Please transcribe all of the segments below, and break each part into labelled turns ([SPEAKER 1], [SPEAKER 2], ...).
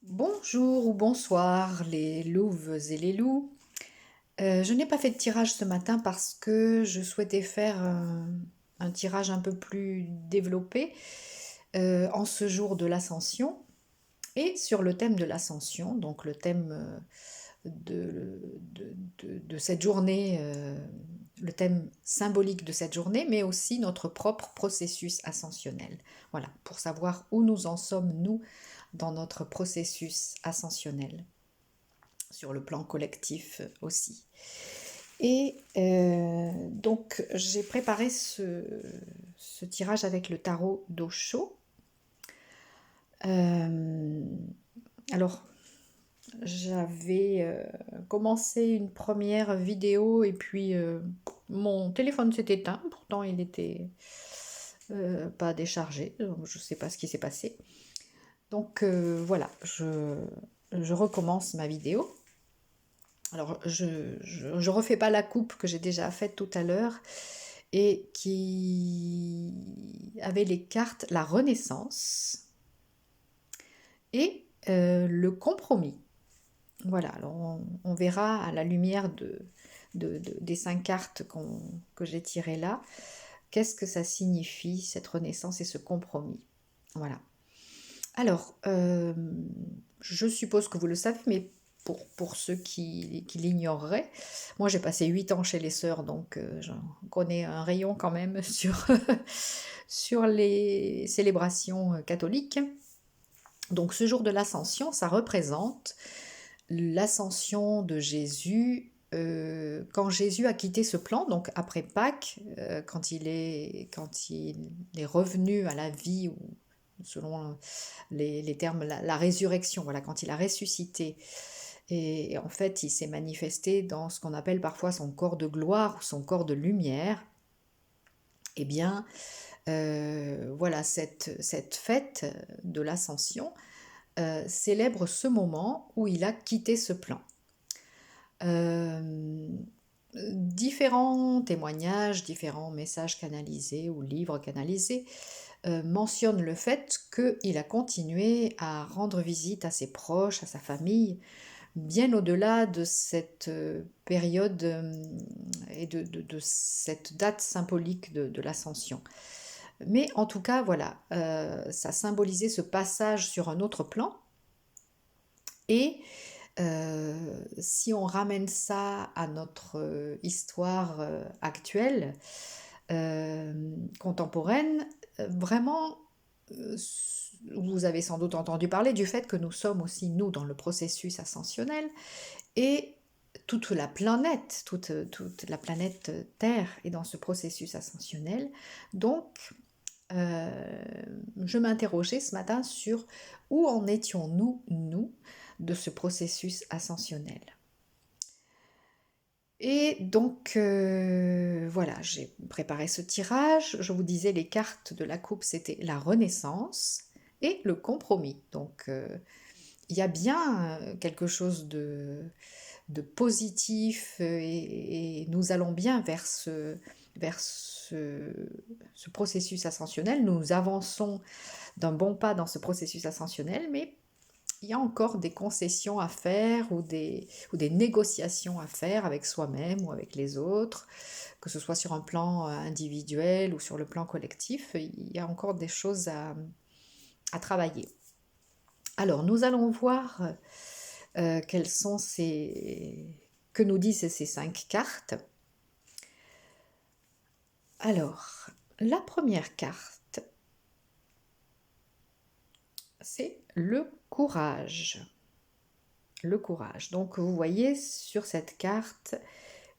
[SPEAKER 1] Bonjour ou bonsoir les louves et les loups. Je n'ai pas fait de tirage ce matin parce que je souhaitais faire un tirage un peu plus développé en ce jour de l'ascension et sur le thème de l'ascension, donc le thème de cette journée, le thème symbolique de cette journée, mais aussi notre propre processus ascensionnel. Voilà, pour savoir où nous en sommes, nous, dans notre processus ascensionnel sur le plan collectif aussi. Et donc j'ai préparé ce tirage avec le tarot d'Osho. Euh, alors j'avais commencé une première vidéo et puis mon téléphone s'est éteint, pourtant il était pas déchargé, donc je ne sais pas ce qui s'est passé. Donc voilà, je recommence ma vidéo. Alors, je refais pas la coupe que j'ai déjà faite tout à l'heure et qui avait les cartes la Renaissance et le compromis. Voilà, alors on verra à la lumière des 5 cartes que j'ai tirées là, qu'est-ce que ça signifie cette Renaissance et ce compromis. Voilà. Alors, je suppose que vous le savez, mais pour ceux qui l'ignoreraient, moi j'ai passé 8 ans chez les sœurs, donc j'en connais un rayon quand même sur les célébrations catholiques. Donc ce jour de l'Ascension, ça représente l'ascension de Jésus quand Jésus a quitté ce plan, donc après Pâques, quand il est revenu à la vie, ou selon les termes, la résurrection, voilà, quand il a ressuscité. Et en fait, il s'est manifesté dans ce qu'on appelle parfois son corps de gloire ou son corps de lumière. Eh bien, voilà, cette fête de l'ascension célèbre ce moment où il a quitté ce plan. Euh, Différents témoignages, différents messages canalisés ou livres canalisés mentionnent le fait qu'il a continué à rendre visite à ses proches, à sa famille, bien au-delà de cette période et de cette date symbolique de l'ascension. Mais en tout cas, voilà, ça symbolisait ce passage sur un autre plan. Et si on ramène ça à notre histoire actuelle, contemporaine, vraiment, vous avez sans doute entendu parler du fait que nous sommes aussi, nous, dans le processus ascensionnel, et toute la planète Terre est dans ce processus ascensionnel. Donc, je m'interrogeais ce matin sur où en étions-nous, nous, de ce processus ascensionnel. Et donc, voilà, j'ai préparé ce tirage. Je vous disais, les cartes de la coupe, c'était la Renaissance et le compromis. Donc, il y a bien quelque chose de positif et nous allons bien vers ce processus ascensionnel. Nous avançons d'un bon pas dans ce processus ascensionnel, mais il y a encore des concessions à faire ou des négociations à faire avec soi-même ou avec les autres, que ce soit sur un plan individuel ou sur le plan collectif. Il y a encore des choses à travailler. Alors, nous allons voir quelles sont que nous disent ces 5 cartes. Alors, la première carte, c'est le courage. Le courage. Donc, vous voyez sur cette carte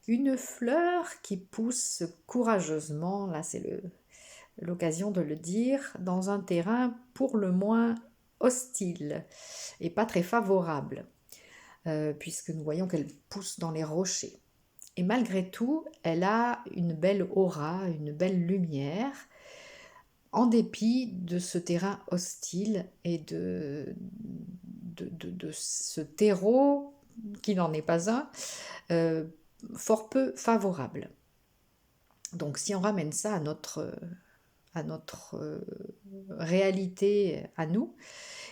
[SPEAKER 1] une fleur qui pousse courageusement, là c'est l'occasion de le dire, dans un terrain pour le moins hostile et pas très favorable, puisque nous voyons qu'elle pousse dans les rochers. Et malgré tout, elle a une belle aura, une belle lumière, en dépit de ce terrain hostile et de ce terreau, qui n'en est pas un, euh, fort peu favorable. Donc si on ramène ça à notre réalité à nous,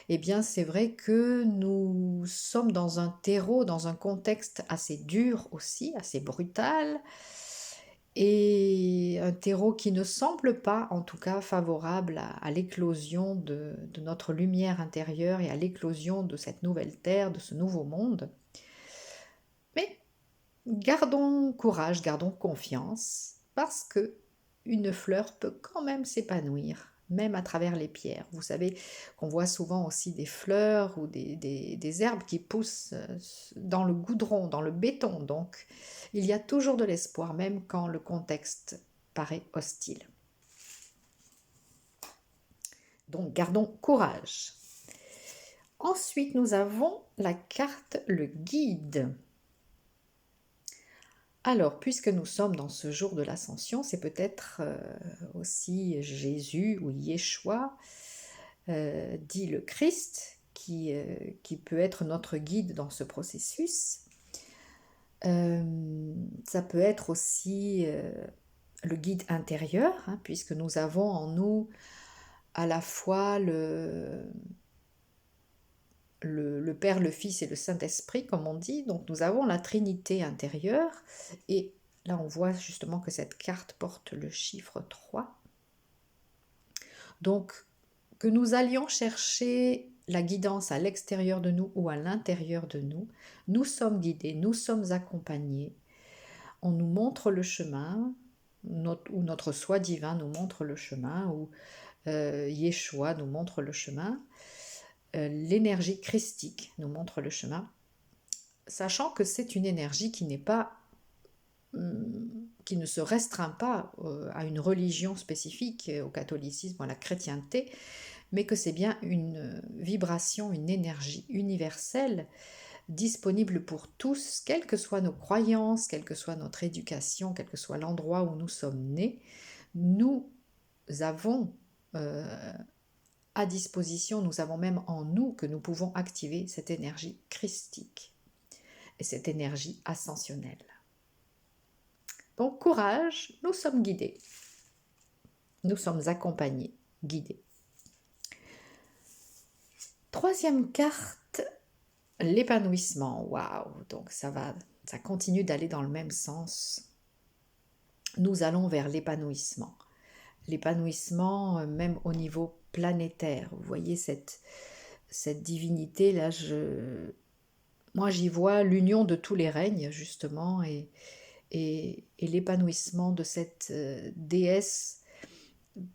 [SPEAKER 1] eh bien c'est vrai que nous sommes dans un terreau, dans un contexte assez dur aussi, assez brutal, et un terreau qui ne semble pas, en tout cas, favorable à l'éclosion de notre lumière intérieure et à l'éclosion de cette nouvelle terre, de ce nouveau monde. Mais gardons courage, gardons confiance, parce que une fleur peut quand même s'épanouir, même à travers les pierres. Vous savez qu'on voit souvent aussi des fleurs ou des herbes qui poussent dans le goudron, dans le béton. Donc, il y a toujours de l'espoir, même quand le contexte paraît hostile. Donc, gardons courage. Ensuite, nous avons la carte le guide. Alors, puisque nous sommes dans ce jour de l'ascension, c'est peut-être aussi Jésus ou Yeshua, dit le Christ, qui peut être notre guide dans ce processus. Ça peut être aussi le guide intérieur, hein, puisque nous avons en nous à la fois le Père, le Fils et le Saint-Esprit, comme on dit. Donc nous avons la Trinité intérieure, et là on voit justement que cette carte porte le chiffre 3. Donc que nous allions chercher la guidance à l'extérieur de nous ou à l'intérieur de nous, nous sommes guidés, nous sommes accompagnés, on nous montre le chemin, ou notre soi divin nous montre le chemin, ou Yeshua nous montre le chemin, l'énergie christique nous montre le chemin, sachant que c'est une énergie qui n'est pas, qui ne se restreint pas à une religion spécifique, au catholicisme, à la chrétienté, mais que c'est bien une vibration, une énergie universelle disponible pour tous, quelles que soient nos croyances, quelle que soit notre éducation, quel que soit l'endroit où nous sommes nés. Nous avons à disposition, nous avons même en nous que nous pouvons activer cette énergie christique et cette énergie ascensionnelle. Donc courage, nous sommes guidés, nous sommes accompagnés, guidés. Troisième carte, l'épanouissement. Waouh, donc ça continue d'aller dans le même sens. Nous allons vers l'épanouissement. L'épanouissement même au niveau planétaire. Vous voyez cette divinité là, moi j'y vois l'union de tous les règnes justement, et l'épanouissement de cette déesse.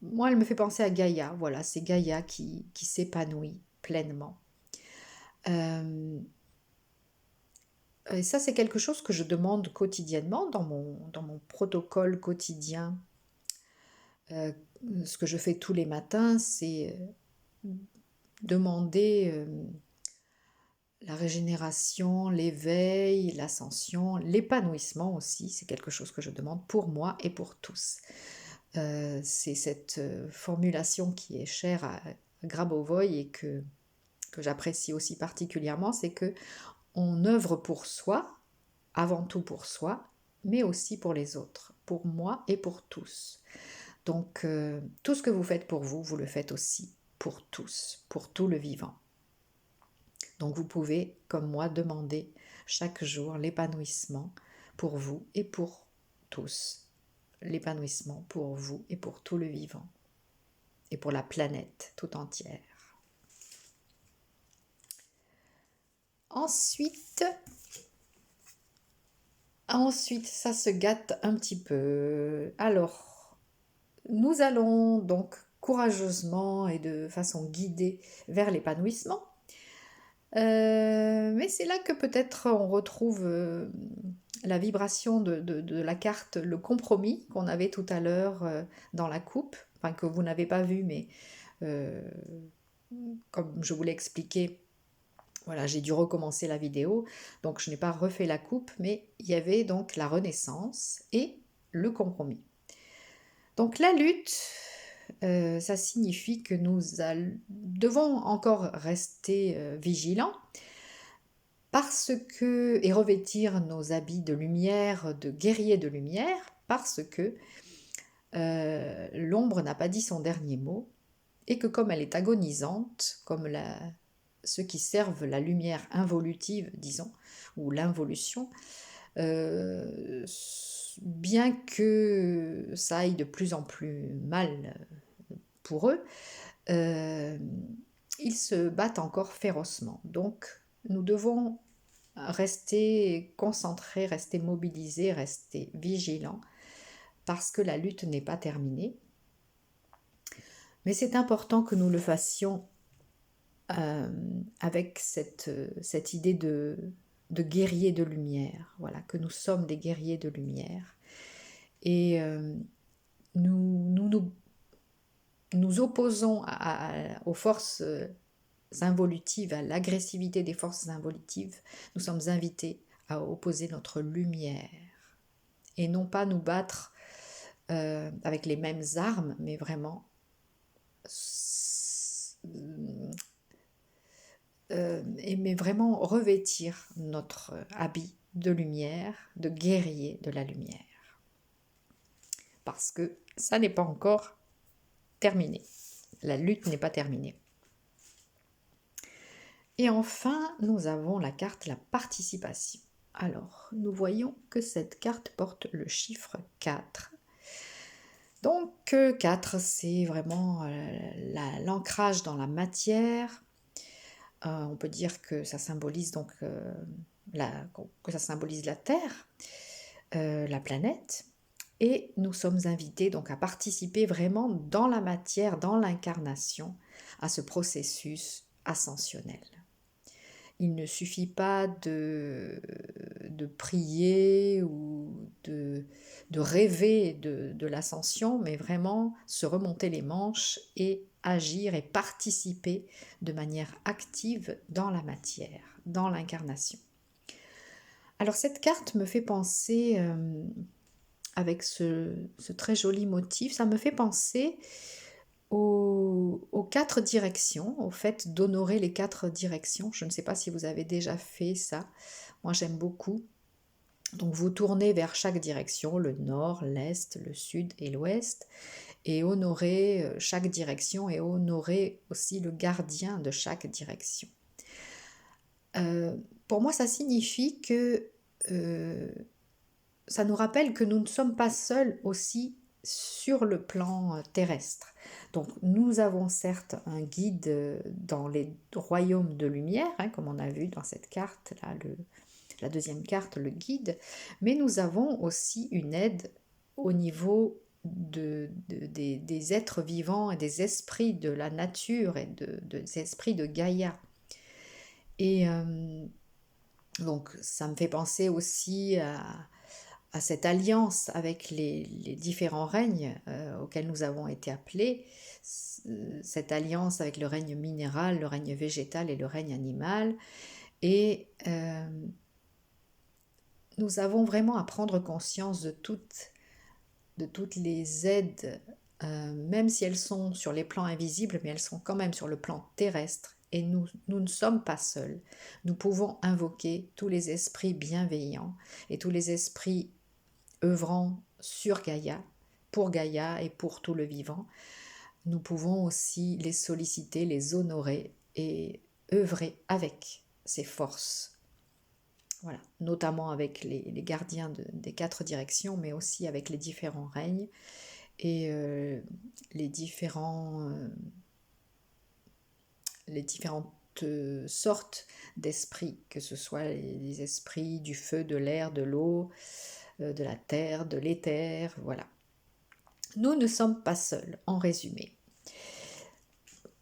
[SPEAKER 1] Moi elle me fait penser à Gaïa, voilà, c'est Gaïa qui s'épanouit pleinement. Et ça c'est quelque chose que je demande quotidiennement dans mon protocole quotidien. Ce que je fais tous les matins, c'est demander la régénération, l'éveil, l'ascension, l'épanouissement aussi. C'est quelque chose que je demande pour moi et pour tous. C'est cette formulation qui est chère à Grabovoi et que j'apprécie aussi particulièrement, c'est que on œuvre pour soi, avant tout pour soi, mais aussi pour les autres, pour moi et pour tous. Donc tout ce que vous faites pour vous, vous le faites aussi pour tous, pour tout le vivant. Donc vous pouvez, comme moi, demander chaque jour l'épanouissement pour vous et pour tous. L'épanouissement pour vous et pour tout le vivant. Et pour la planète tout entière. Ensuite, ça se gâte un petit peu. Alors, nous allons donc courageusement et de façon guidée vers l'épanouissement. Mais c'est là que peut-être on retrouve la vibration de la carte, le compromis qu'on avait tout à l'heure dans la coupe, enfin que vous n'avez pas vu, mais comme je vous l'ai expliqué, voilà, j'ai dû recommencer la vidéo, donc je n'ai pas refait la coupe, mais il y avait donc la renaissance et le compromis. Donc la lutte, ça signifie que nous devons encore rester vigilants et revêtir nos habits de lumière, de guerriers de lumière, parce que l'ombre n'a pas dit son dernier mot, et que comme elle est agonisante, comme ceux qui servent la lumière involutive, disons, ou l'involution, euh, bien que ça aille de plus en plus mal pour eux, euh, ils se battent encore férocement. Donc, nous devons rester concentrés, rester mobilisés, rester vigilants, parce que la lutte n'est pas terminée. Mais c'est important que nous le fassions euh, avec cette idée de guerrier de lumière, voilà, que nous sommes des guerriers de lumière. Et nous opposons aux forces involutives, à l'agressivité des forces involutives, nous sommes invités à opposer notre lumière et non pas nous battre avec les mêmes armes, mais vraiment mais vraiment revêtir notre habit de lumière, de guerrier de la lumière. Parce que ça n'est pas encore terminé. La lutte n'est pas terminée. Et enfin, nous avons la carte la participation. Alors, nous voyons que cette carte porte le chiffre 4. Donc, 4, c'est vraiment l'ancrage dans la matière. On peut dire que ça symbolise donc que ça symbolise la Terre, la planète, et nous sommes invités donc à participer vraiment dans la matière, dans l'incarnation, à ce processus ascensionnel. Il ne suffit pas de prier ou de rêver de l'ascension, mais vraiment se remonter les manches et agir et participer de manière active dans la matière, dans l'incarnation. Alors cette carte me fait penser, avec ce très joli motif, ça me fait penser aux 4 directions, au fait d'honorer les 4 directions. Je ne sais pas si vous avez déjà fait ça. Moi, j'aime beaucoup. Donc, vous tournez vers chaque direction, le nord, l'est, le sud et l'ouest, et honorer chaque direction et honorer aussi le gardien de chaque direction. Pour moi, ça signifie que ça nous rappelle que nous ne sommes pas seuls aussi sur le plan terrestre. Donc nous avons certes un guide dans les royaumes de lumière, hein, comme on a vu dans cette carte, là, la deuxième carte, le guide, mais nous avons aussi une aide au niveau des êtres vivants et des esprits de la nature et des esprits de Gaïa. Et donc ça me fait penser aussi à cette alliance avec les différents règnes auxquels nous avons été appelés, cette alliance avec le règne minéral, le règne végétal et le règne animal. Et nous avons vraiment à prendre conscience de toutes les aides, même si elles sont sur les plans invisibles, mais elles sont quand même sur le plan terrestre. Et nous ne sommes pas seuls. Nous pouvons invoquer tous les esprits bienveillants et tous les esprits œuvrant sur Gaïa, pour Gaïa et pour tout le vivant. Nous pouvons aussi les solliciter, les honorer et œuvrer avec ces forces. Voilà, notamment avec les gardiens des 4 directions, mais aussi avec les différents règnes et les différentes sortes d'esprits, que ce soit les esprits du feu, de l'air, de l'eau, de la terre, de l'éther, voilà. Nous ne sommes pas seuls, en résumé.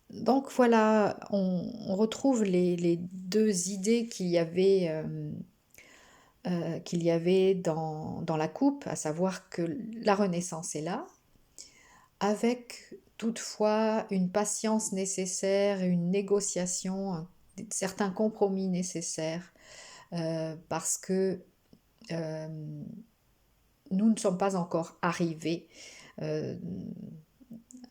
[SPEAKER 1] Donc voilà, on retrouve les 2 idées qu'il y avait dans la coupe, à savoir que la Renaissance est là, avec toutefois une patience nécessaire, une négociation, certains compromis nécessaires, parce que nous ne sommes pas encore arrivés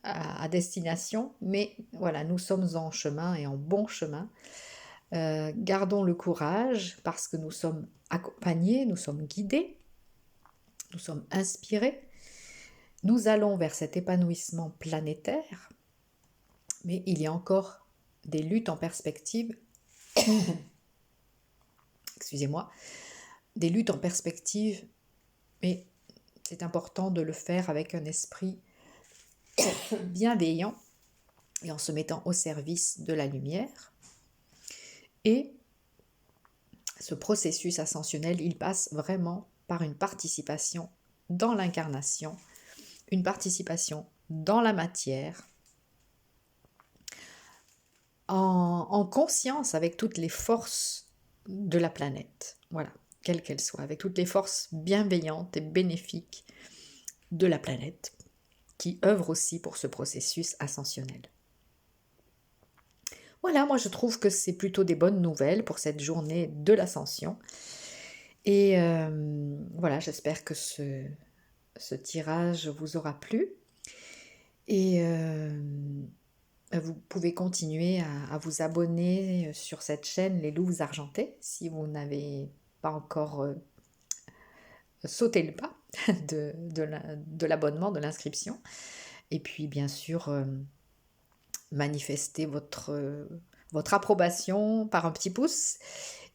[SPEAKER 1] à destination, mais voilà, nous sommes en chemin et en bon chemin. Gardons le courage parce que nous sommes accompagnés, nous sommes guidés, nous sommes inspirés Nous allons vers cet épanouissement planétaire, mais il y a encore des luttes en perspective, excusez-moi, des luttes en perspective, mais c'est important de le faire avec un esprit bienveillant et en se mettant au service de la lumière. Et ce processus ascensionnel, il passe vraiment par une participation dans l'incarnation, une participation dans la matière, en conscience avec toutes les forces de la planète, voilà, quelles qu'elles soient, avec toutes les forces bienveillantes et bénéfiques de la planète, qui œuvrent aussi pour ce processus ascensionnel. Voilà, moi je trouve que c'est plutôt des bonnes nouvelles pour cette journée de l'ascension. Et voilà, j'espère que ce tirage vous aura plu. Et vous pouvez continuer à vous abonner sur cette chaîne Les Louves Argentées si vous n'avez pas encore sauté le pas de l'abonnement, de l'inscription. Et puis bien sûr, manifester votre approbation par un petit pouce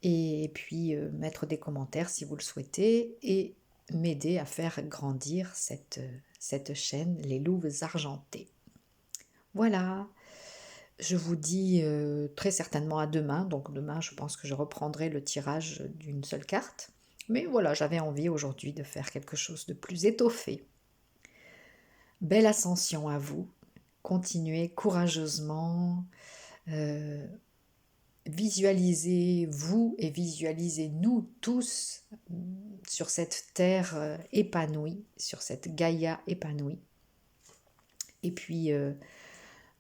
[SPEAKER 1] et puis mettre des commentaires si vous le souhaitez et m'aider à faire grandir cette chaîne Les Louves Argentées. Voilà, je vous dis très certainement à demain. Donc demain, je pense que je reprendrai le tirage d'une seule carte. Mais voilà, j'avais envie aujourd'hui de faire quelque chose de plus étoffé. Belle ascension à vous. Continuez courageusement. Visualisez-vous et visualisez-nous tous sur cette terre épanouie, sur cette Gaïa épanouie. Et puis,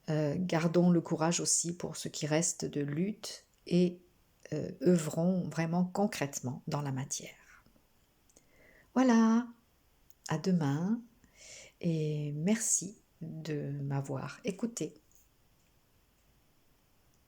[SPEAKER 1] gardons le courage aussi pour ce qui reste de lutte et œuvrons vraiment concrètement dans la matière. Voilà, à demain et merci de m'avoir écouté.